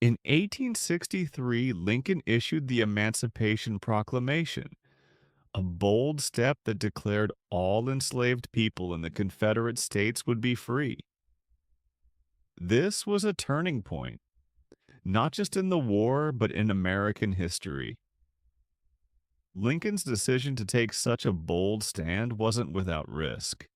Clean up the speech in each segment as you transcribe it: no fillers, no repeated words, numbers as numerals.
In 1863, Lincoln issued the Emancipation Proclamation, a bold step that declared all enslaved people in the Confederate States would be free. This was a turning point, not just in the war, but in American history. Lincoln's decision to take such a bold stand wasn't without risk.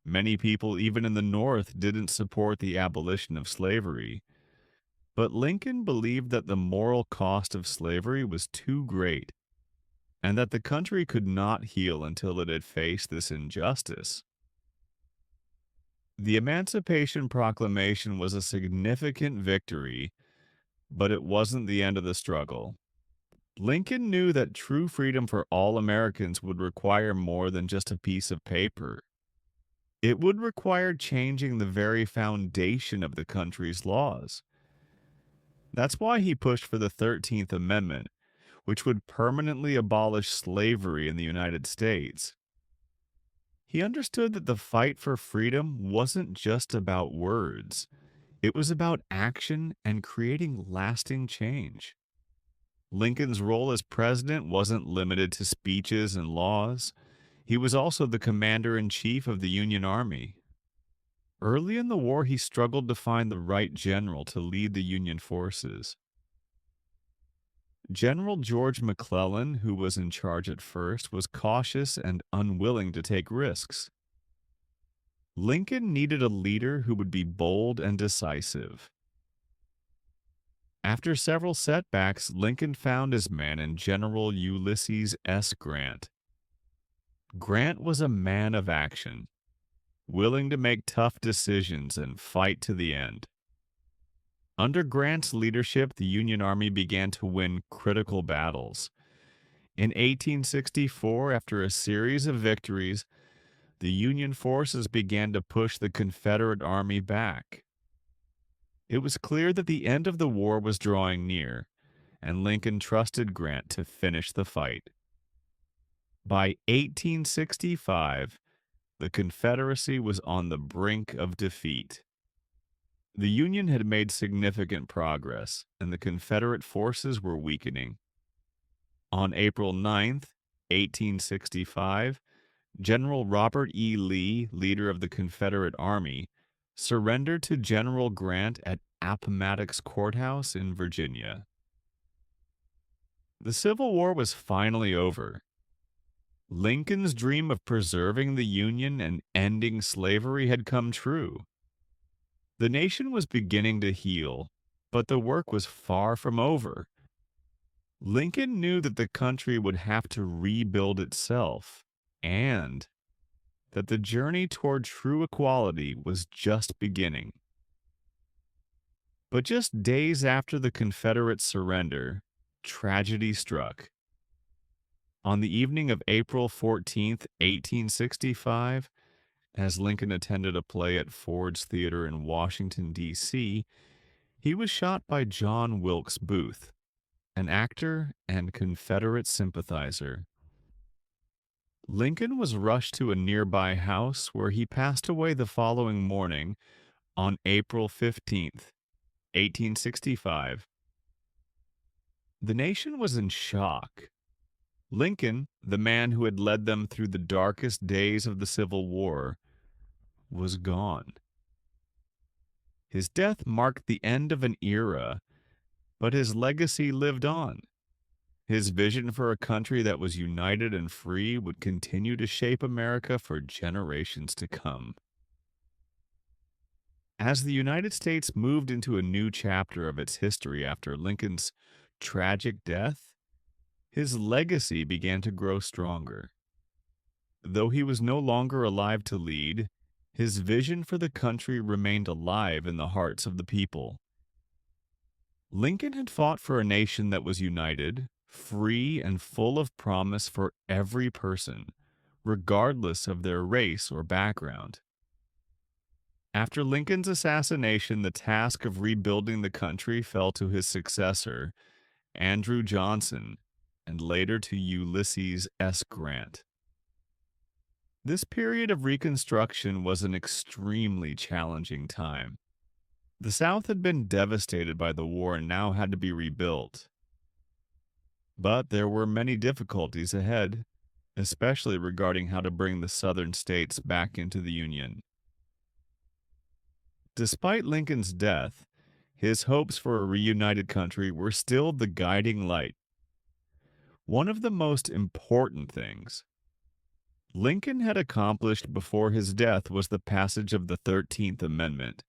Many people, even in the North, didn't support the abolition of slavery, but Lincoln believed that the moral cost of slavery was too great and that the country could not heal until it had faced this injustice. The Emancipation Proclamation was a significant victory, but it wasn't the end of the struggle. Lincoln knew that true freedom for all Americans would require more than just a piece of paper. It would require changing the very foundation of the country's laws. That's why he pushed for the 13th Amendment, which would permanently abolish slavery in the United States. He understood that the fight for freedom wasn't just about words, it was about action and creating lasting change. Lincoln's role as president wasn't limited to speeches and laws. He was also the commander in chief of the Union Army. Early in the war, he struggled to find the right general to lead the Union forces. General George McClellan, who was in charge at first, was cautious and unwilling to take risks. Lincoln needed a leader who would be bold and decisive. After several setbacks, Lincoln found his man in General Ulysses S. Grant. Grant was a man of action, willing to make tough decisions and fight to the end. Under Grant's leadership, the Union Army began to win critical battles. In 1864, after a series of victories, the Union forces began to push the Confederate Army back. It was clear that the end of the war was drawing near, and Lincoln trusted Grant to finish the fight. By 1865, the Confederacy was on the brink of defeat. The Union had made significant progress, and the Confederate forces were weakening. On April 9th, 1865, General Robert E. Lee, leader of the Confederate Army, surrendered to General Grant at Appomattox Courthouse in Virginia. The Civil War was finally over. Lincoln's dream of preserving the Union and ending slavery had come true. The nation was beginning to heal, but the work was far from over. Lincoln knew that the country would have to rebuild itself, and that the journey toward true equality was just beginning. But just days after the Confederate surrender, tragedy struck. On the evening of April 14th, 1865, as Lincoln attended a play at Ford's Theater in Washington, D.C., he was shot by John Wilkes Booth, an actor and Confederate sympathizer. Lincoln was rushed to a nearby house where he passed away the following morning on April 15th, 1865. The nation was in shock. Lincoln, the man who had led them through the darkest days of the Civil War, was gone. His death marked the end of an era, but his legacy lived on. His vision for a country that was united and free would continue to shape America for generations to come. As the United States moved into a new chapter of its history after Lincoln's tragic death, his legacy began to grow stronger. Though he was no longer alive to lead, his vision for the country remained alive in the hearts of the people. Lincoln had fought for a nation that was united, free, and full of promise for every person, regardless of their race or background. After Lincoln's assassination, the task of rebuilding the country fell to his successor, Andrew Johnson, and later to Ulysses S. Grant. This period of Reconstruction was an extremely challenging time. The South had been devastated by the war and now had to be rebuilt. But there were many difficulties ahead, especially regarding how to bring the Southern states back into the Union. Despite Lincoln's death, his hopes for a reunited country were still the guiding light. One of the most important things Lincoln had accomplished before his death was the passage of the 13th Amendment,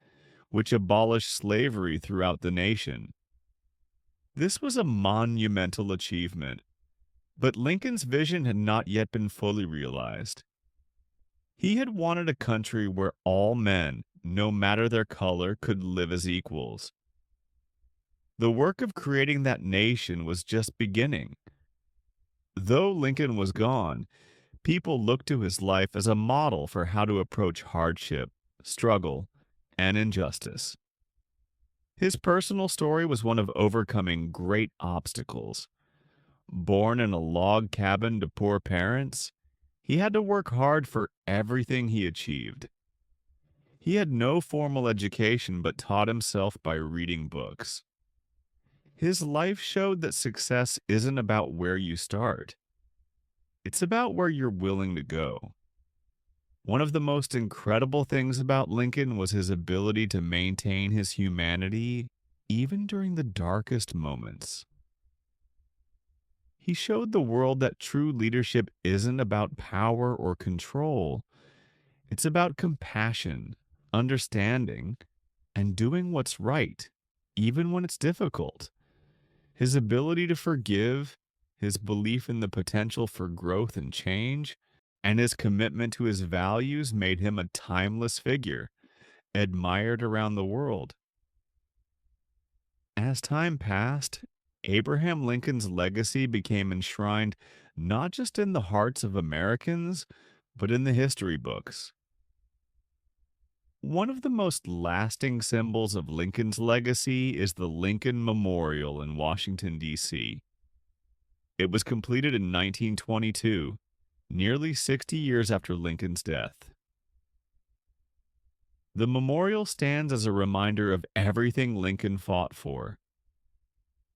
which abolished slavery throughout the nation. This was a monumental achievement, but Lincoln's vision had not yet been fully realized. He had wanted a country where all men, no matter their color, could live as equals. The work of creating that nation was just beginning. Though Lincoln was gone, people looked to his life as a model for how to approach hardship, struggle, and injustice. His personal story was one of overcoming great obstacles. Born in a log cabin to poor parents, he had to work hard for everything he achieved. He had no formal education but taught himself by reading books. His life showed that success isn't about where you start. It's about where you're willing to go. One of the most incredible things about Lincoln was his ability to maintain his humanity even during the darkest moments. He showed the world that true leadership isn't about power or control. It's about compassion, understanding, and doing what's right, even when it's difficult. His ability to forgive, his belief in the potential for growth and change, and his commitment to his values made him a timeless figure, admired around the world. As time passed, Abraham Lincoln's legacy became enshrined not just in the hearts of Americans, but in the history books. One of the most lasting symbols of Lincoln's legacy is the Lincoln Memorial in Washington, D.C. It was completed in 1922, nearly 60 years after Lincoln's death. The memorial stands as a reminder of everything Lincoln fought for: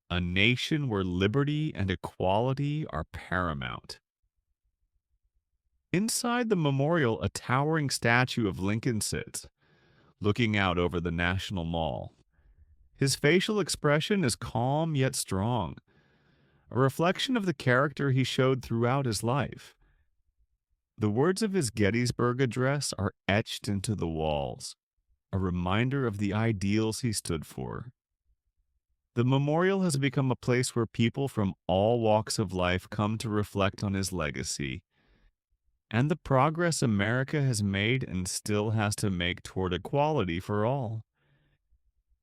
a nation where liberty and equality are paramount. Inside the memorial, a towering statue of Lincoln sits, looking out over the National Mall. His facial expression is calm yet strong, a reflection of the character he showed throughout his life. The words of his Gettysburg Address are etched into the walls, a reminder of the ideals he stood for. The memorial has become a place where people from all walks of life come to reflect on his legacy and the progress America has made and still has to make toward equality for all.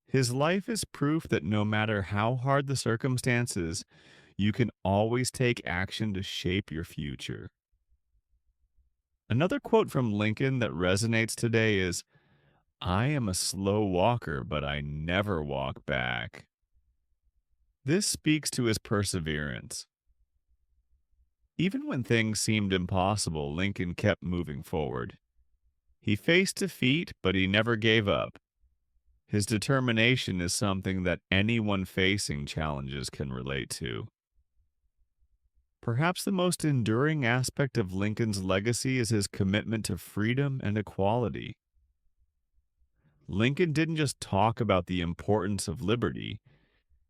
His life is proof that no matter how hard the circumstances, you can always take action to shape your future. Another quote from Lincoln that resonates today is, "I am a slow walker, but I never walk back." This speaks to his perseverance. Even when things seemed impossible, Lincoln kept moving forward. He faced defeat, but he never gave up. His determination is something that anyone facing challenges can relate to. Perhaps the most enduring aspect of Lincoln's legacy is his commitment to freedom and equality. Lincoln didn't just talk about the importance of liberty,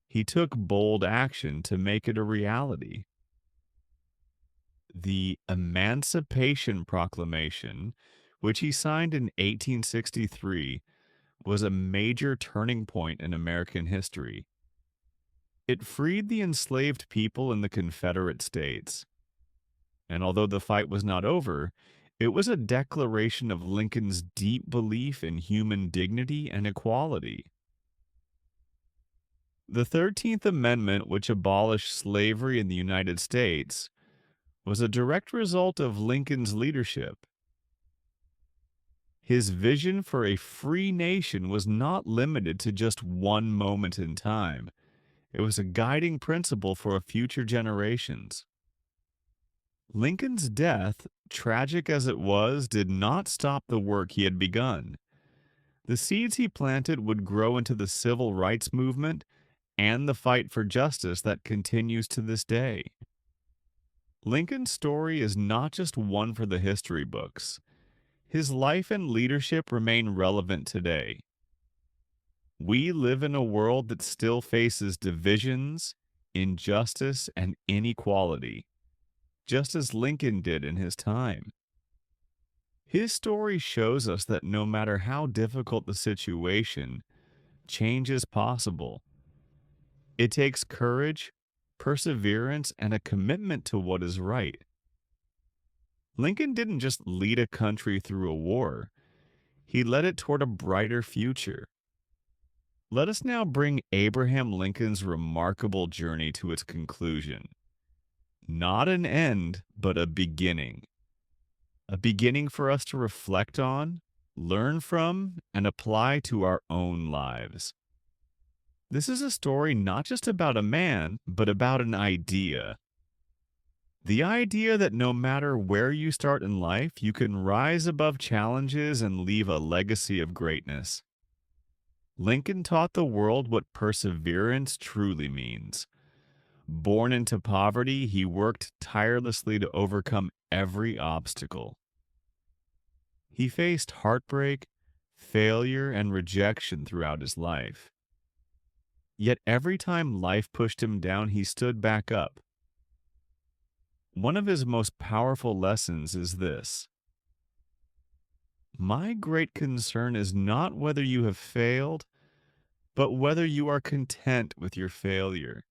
he took bold action to make it a reality. The Emancipation Proclamation, which he signed in 1863, was a major turning point in American history. It freed the enslaved people in the Confederate States. And although the fight was not over, it was a declaration of Lincoln's deep belief in human dignity and equality. The 13th Amendment, which abolished slavery in the United States, was a direct result of Lincoln's leadership. His vision for a free nation was not limited to just one moment in time. It was a guiding principle for future generations. Lincoln's death, tragic as it was, did not stop the work he had begun. The seeds he planted would grow into the civil rights movement and the fight for justice that continues to this day. Lincoln's story is not just one for the history books. His life and leadership remain relevant today. We live in a world that still faces divisions, injustice, and inequality, just as Lincoln did in his time. His story shows us that no matter how difficult the situation, change is possible. It takes courage, perseverance, and a commitment to what is right. Lincoln didn't just lead a country through a war, he led it toward a brighter future. Let us now bring Abraham Lincoln's remarkable journey to its conclusion. Not an end, but a beginning. A beginning for us to reflect on, learn from, and apply to our own lives. This is a story not just about a man, but about an idea. The idea that no matter where you start in life, you can rise above challenges and leave a legacy of greatness. Lincoln taught the world what perseverance truly means. Born into poverty, he worked tirelessly to overcome every obstacle. He faced heartbreak, failure, and rejection throughout his life. Yet every time life pushed him down, he stood back up. One of his most powerful lessons is this: my great concern is not whether you have failed, but whether you are content with your failure.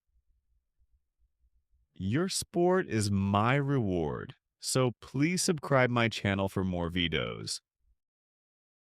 Your sport is my reward, so please subscribe my channel for more videos.